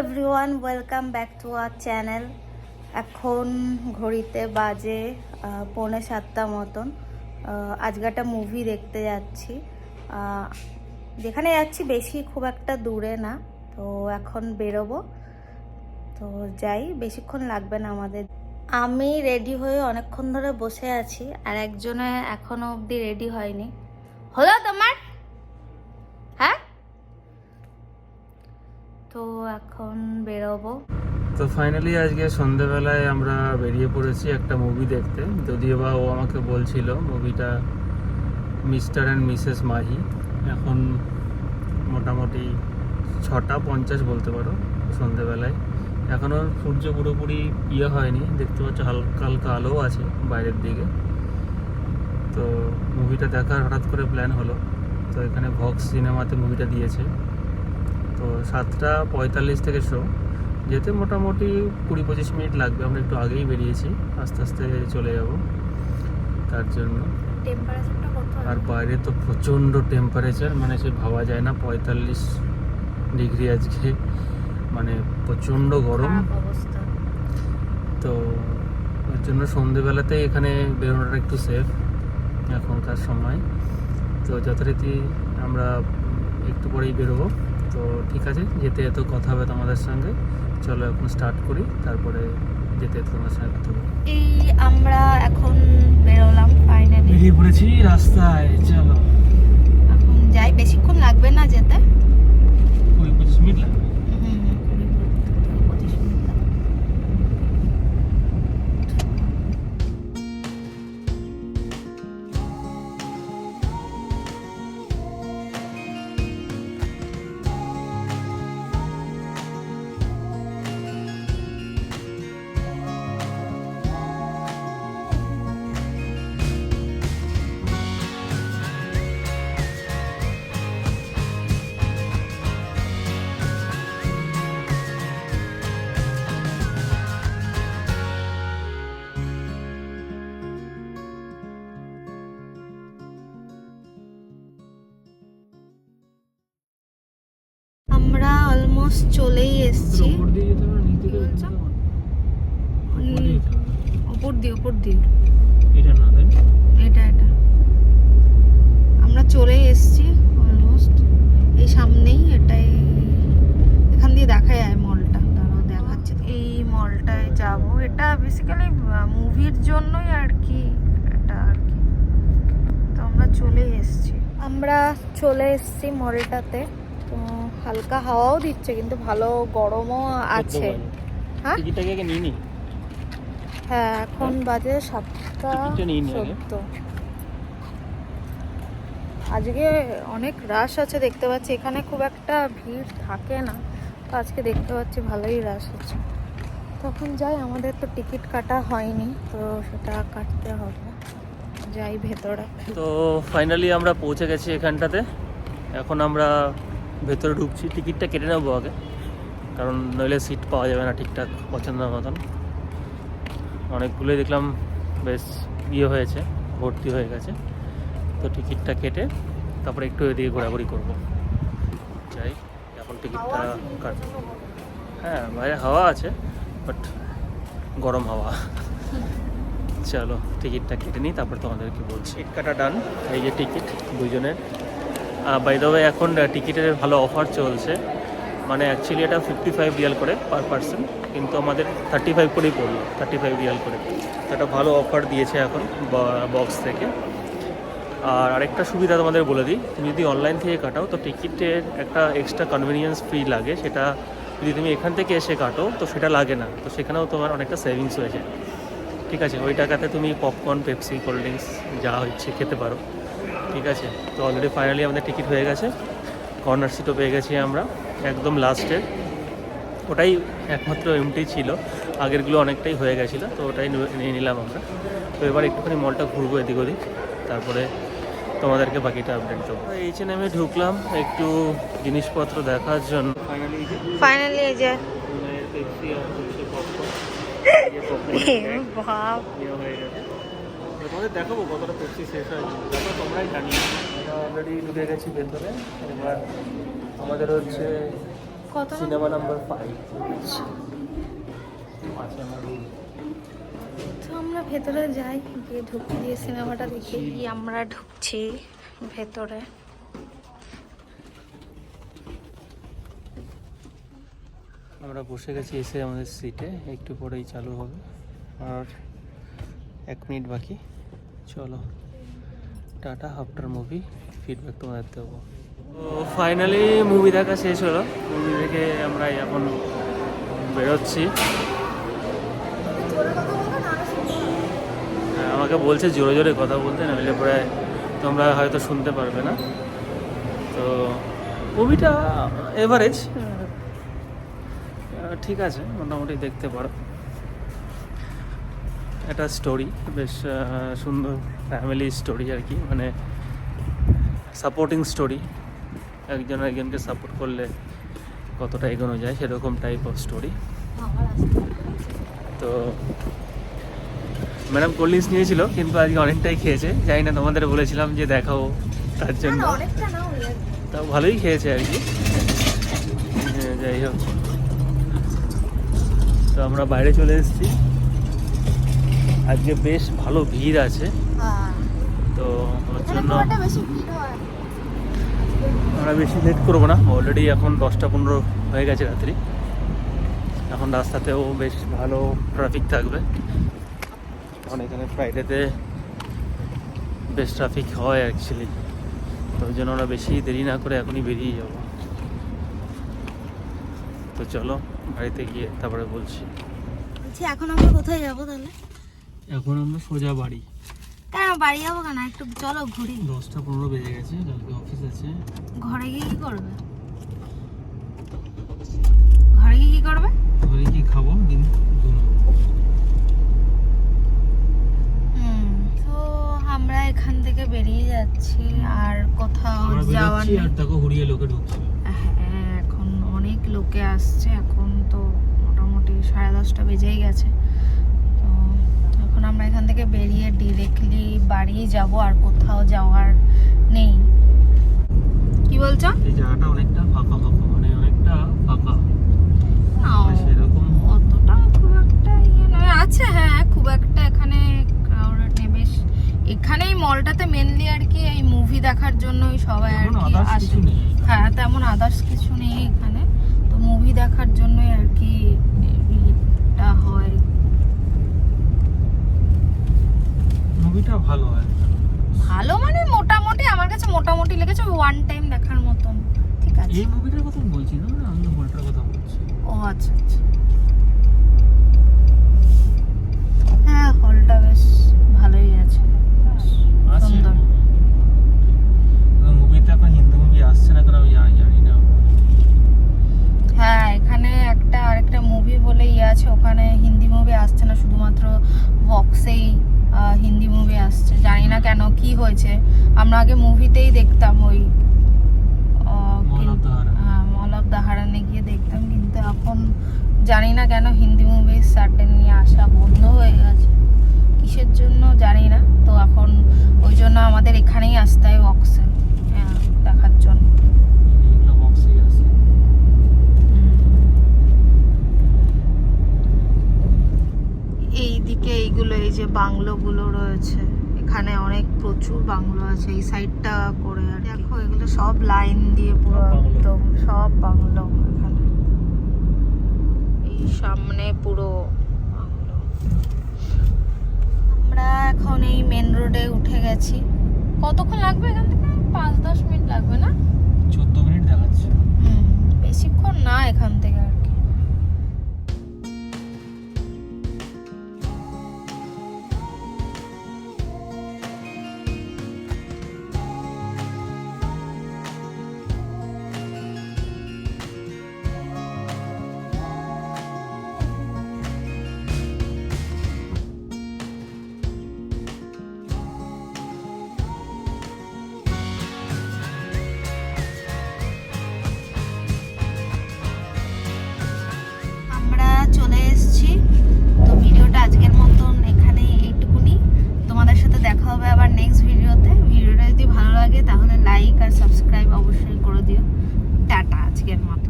Everyone, welcome back to our channel. এখন ঘড়িতে বাজে 6:45 মতন। আজকে একটা মুভি দেখতে যাচ্ছি। যেখানে যাচ্ছি বেশি খুব একটা দূরে না, তো এখন বেরোবো। তো যাই, বেশিক্ষণ লাগবে না আমাদের। আমি রেডি হয়ে অনেকক্ষণ ধরে বসে আছি, আর একজনে এখনো অবধি রেডি হয়নি। হলো তোমার? হ্যাঁ, তো এখন বেরোবো। তো ফাইনালি আজকে সন্ধ্যেবেলায় আমরা বেরিয়ে পড়েছি একটা মুভি দেখতে। যদিও বা ও আমাকে বলছিল মুভিটা মিস্টার অ্যান্ড মিসেস মাহি। এখন মোটামুটি 6:50 বলতে পারো সন্ধ্যেবেলায়। এখনও সূর্য পুরোপুরি হয়নি, দেখতে পাচ্ছ হালকা হালকা আলো আছে বাইরের দিকে। তো মুভিটা দেখার হঠাৎ করে প্ল্যান হলো। তো এখানে ভক্স সিনেমাতে মুভিটা দিয়েছে। তো 7:45 থেকে শো, যেতে মোটামুটি 20-25 মিনিট লাগবে। আমরা একটু আগেই বেরিয়েছি, আস্তে আস্তে চলে যাব তার জন্য। আর বাইরে তো প্রচণ্ড টেম্পারেচার, মানে সে ভাবা যায় না। 45 ডিগ্রি আজকে, মানে প্রচণ্ড গরম তো ওর জন্য সন্ধেবেলাতে এখানে বেরোনোটা একটু সেফ এখনকার সময়। তো যথারীতি আমরা একটু পরেই বেরোবো। তো ঠিক আছে, যেতে যেতে কথা হবে তোমাদের সঙ্গে। চলো এখন স্টার্ট করি, তারপরে যেতে যেতে তোমাদের সঙ্গে কথা হবে। এই আমরা এখন বেরোলাম, ফাইনালি বেরিয়ে পড়েছি রাস্তায়। চলো এখন যাই, বেশিক্ষণ লাগবে না যেতে। 20-25 মিনিট লাগবে। আমরা অলমোস্ট চলেই এসেছি। উপর দিয়ে যেতে হবে, নিচ দিয়ে যেতে হবে? উপর দিয়ে যেতে হবে। উপর দিয়ে এটা না, তাই না? এটা আমরা চলেই এসেছি অলমোস্ট। এই সামনেই, এটাই, এখান দিয়ে দেখা যায় মলটা। দাঁড়াও দেখাচ্ছে। এই মলটায় যাব। এটা বেসিক্যালি মুভির জন্যই আর কি, এটা আর কি। তো আমরা চলেই এসেছি। আমরা চলে এসেছি মলটাতে। তো হালকা হাওয়াও দিচ্ছে, কিন্তু ভালো গরমও আছে। হ্যাঁ, টিকিটটাকে আগে নিয়ে নি। হ্যাঁ, এখন বাজে 7:14। আজকে অনেক রাশ আছে দেখতে পাচ্ছি। এখানে খুব একটা ভিড় থাকে না, তো আজকে দেখতে পাচ্ছি ভালোই রাশ আছে। তখন যাই, আমাদের তো টিকিট কাটা হয়নি, তো সেটা কাটতে হবে। যাই ভেতরে। তো ফাইনালি আমরা পৌঁছে গেছি এখানটাতে। এখন আমরা ভেতরে ঢুকছি। টিকিটটা কেটে নেবো আগে, কারণ নইলে সিট পাওয়া যাবে না ঠিকঠাক পছন্দ মতন। অনেকগুলোই দেখলাম বেশ হয়েছে, ভর্তি হয়ে গেছে। তো টিকিটটা কেটে তারপরে একটু এদিকে ঘোরাঘুরি করবো। যাই, এখন টিকিটটা কাট। হ্যাঁ, বাইরে হাওয়া আছে, বাট গরম হাওয়া। চলো টিকিটটা কেটে নিই, তারপর তোমাদেরকে বলছি। টিকিট কাটা ডান। এই যে টিকিট দুজনের। বাই দ্য ওয়ে, এখন টিকিটের ভালো অফার চলছে। মানে অ্যাকচুয়ালি এটা 55 রিয়াল করে পার পার্সন, কিন্তু আমাদের 35 করেই পড়লো, 35 রিয়াল করে। তো একটা ভালো অফার দিয়েছে এখন বক্স থেকে। আর আরেকটা সুবিধা তোমাদের বলে দিই, তুমি যদি অনলাইন থেকে কাটাও তো টিকিটের একটা এক্সট্রা কনভিনিয়েন্স ফি লাগে। সেটা যদি তুমি এখান থেকে এসে কাটো তো সেটা লাগে না। তো সেখানেও তোমার অনেকটা সেভিংস হয়ে যায়। ঠিক আছে, ওই টাকাতে তুমি পপকর্ন, পেপসি, কোল্ড ড্রিঙ্কস যা হচ্ছে খেতে পারো। ঠিক আছে, তো অলরেডি ফাইনালি আমাদের টিকিট হয়ে গেছে। কর্নার সিটও পেয়ে গেছি আমরা, একদম লাস্টের। ওটাই একমাত্র এমটি ছিল, আগেরগুলো অনেকটাই হয়ে গেছিলো, তো ওটাই নিয়ে নিলাম আমরা। তো এবার একটুখানি মলটা ঘুরবো এদিক ওদিক, তারপরে তোমাদেরকে বাকিটা আপডেট দেবো। H&M ঢুকলাম একটু জিনিসপত্র দেখার জন্য। ফাইনালি এই যে তোমাদের দেখাবো কতটা পেপসি শেষ হয়েছে, দেখো তোমরাই জানি। আমরা অলরেডি ঢুকে গেছি ভেতরে। এবার আমাদের হচ্ছে কত সিনেমা নাম্বার 5 আছে আমার room। তো আমরা ভেতরে যাই, গিয়ে ঢুকে দিয়ে সিনেমাটা দেখি। আমরা ঢুকছি ভেতরে। আমরা বসে গেছি এসে আমাদের সিটে, একটু পরেই চালু হবে, আর 1 মিনিট বাকি। চলো টাটা, আফটার মুভি ফিডব্যাক তোমাদের দেবো। তো ফাইনালি মুভি দেখা শেষ হলো। মুভি দেখে আমরা এখন বেরোচ্ছি। হ্যাঁ, আমাকে বলছে জোরে জোরে কথা বলতে, নইলে পরে তোমরা হয়তো শুনতে পারবে না। তো মুভিটা এভারেজ, ঠিক আছে, মোটামুটি দেখতে পারো। একটা স্টোরি বেশ সুন্দর, ফ্যামিলি স্টোরি আর কি, মানে সাপোর্টিং স্টোরি। একজন একজনকে সাপোর্ট করলে কতটা এগোনো যায়, সেরকম টাইপ অফ স্টোরি। তো ম্যাডাম কোল্ড ড্রিঙ্কস নিয়েছিল, কিন্তু আজকে অনেকটাই খেয়েছে। জানি না, তোমাদের বলেছিলাম যে দেখাও, তার জন্য। তাও ভালোই খেয়েছে আর কি। যাই হোক, তো আমরা বাইরে চলে এসেছি। আজকে বেশ ভালো ভিড় আছে, তো ওর জন্য আমরা বেশি লেট করবো না। অলরেডি এখন 10টা 15 হয়ে গেছে রাত্রি। এখন রাস্তাতেও বেশ ভালো ট্রাফিক থাকবে, কারণ এখানে ফ্রাইডেতে বেশ ট্রাফিক হয় অ্যাকচুয়ালি। তো ওই জন্য আমরা বেশি দেরি না করে এখনই বেরিয়ে যাব। তো চলো বাড়িতে গিয়ে তারপরে বলছি। এখন আমরা কোথায় যাবো তাহলে? এখন আমরা সোজা বাড়ি। কেন বাড়ি যাবো কেন, একটু চলো ঘুরি। 10টা 15 বেজে গেছে, কালকে অফিস আছে। ঘরে গিয়ে কি করবে? ঘরে গিয়ে কি করবে? ঘরে কি খাবো, দিন তো আমরা এখান থেকে বেরিয়ে যাচ্ছি, আর কোথাও যাওয়ার নেই। আর দেখো হুড়িয়ে লোকে ঢুকছে। হ্যাঁ, এখন অনেক লোকে আসছে। এখন তো মোটামুটি 10:30 বেজেই গেছে। তো এখন আমরা এখান থেকে বেরিয়ে ডিরেক্টলি বাড়ি যাব, আর কোথাও যাওয়ার নেই। কি বলছো? এই জায়গাটা অনেকটা ফাঁকা ফাঁকা, মানে অনেকটা ফাঁকা, না সেরকম অতটা খুব একটা ইয়ে নয়। আছে, হ্যাঁ, খুব একটা এখানে ক্রাউডেড নেই। বেশ এখানেই মলটাতে মেনলি আর কি এই মুভি দেখার জন্যই সবাই আর কি আসে। হ্যাঁ, তেমন আদার্স কিছু নেই এখানে। তো মুভি দেখার জন্যই আর কি ভিড়টা হয়। মুভিটা ভালো হয়। ভালো মানে মোটামুটি, আমার কাছে মোটামুটি লেগেছে, ওয়ান টাইম দেখার মতন। ঠিক আছে, এই মুভিটার কথা বলছি না, আমি হলটার কথা বলছি। ও আচ্ছা আচ্ছা। হ্যাঁ, হলটা বেশ ভালোই আছে, সুন্দর। মুভিটা এখন হিন্দি মুভি আসছে না, কারণ আমি জানি না। হ্যাঁ, এখানে আরেকটা মুভি বলে ইয়ে আছে, ওখানে হিন্দি মুভি আসছে না, শুধুমাত্র বক্সেই হিন্দি মুভি আসছে। জানি না কেন, কি হয়েছে। আমরা আগে মুভিতেই দেখতাম, ওই মল অফ দ্য হারানে গিয়ে দেখতাম, কিন্তু এখন জানি না কেন হিন্দি মুভি সাডেনলি আসা বন্ধ হয়ে গেছে, কিসের জন্য জানি না। তো এখন ওই জন্য আমাদের এখানেই আসতে হয় বক্সে দেখার জন্য। এইদিকে এইগুলো, এই যে বাংলোগুলো রয়েছে, এখানে অনেক প্রচুর বাংলো আছে এই সাইডটা করে। আর দেখো এগুলো সব লাইন দিয়ে পুরো একদম সব বাংলো এখানে। এই সামনে পুরো বাংলো। আমরা এখন এই মেন রোডে উঠে গেছি। কতক্ষণ লাগবে এখান থেকে? 5-10 মিনিট লাগবে না? 14 মিনিট দেখাচ্ছে। বেশিক্ষণ না এখান থেকে আর কি। চলে এসেছি। তো ভিডিওটা আজকের মতন এখানে এইটুকুনি। তোমাদের সাথে দেখা হবে আবার নেক্সট ভিডিওতে। ভিডিওটা যদি ভালো লাগে তাহলে লাইক আর সাবস্ক্রাইব অবশ্যই করে দিও। টাটা আজকের মতো।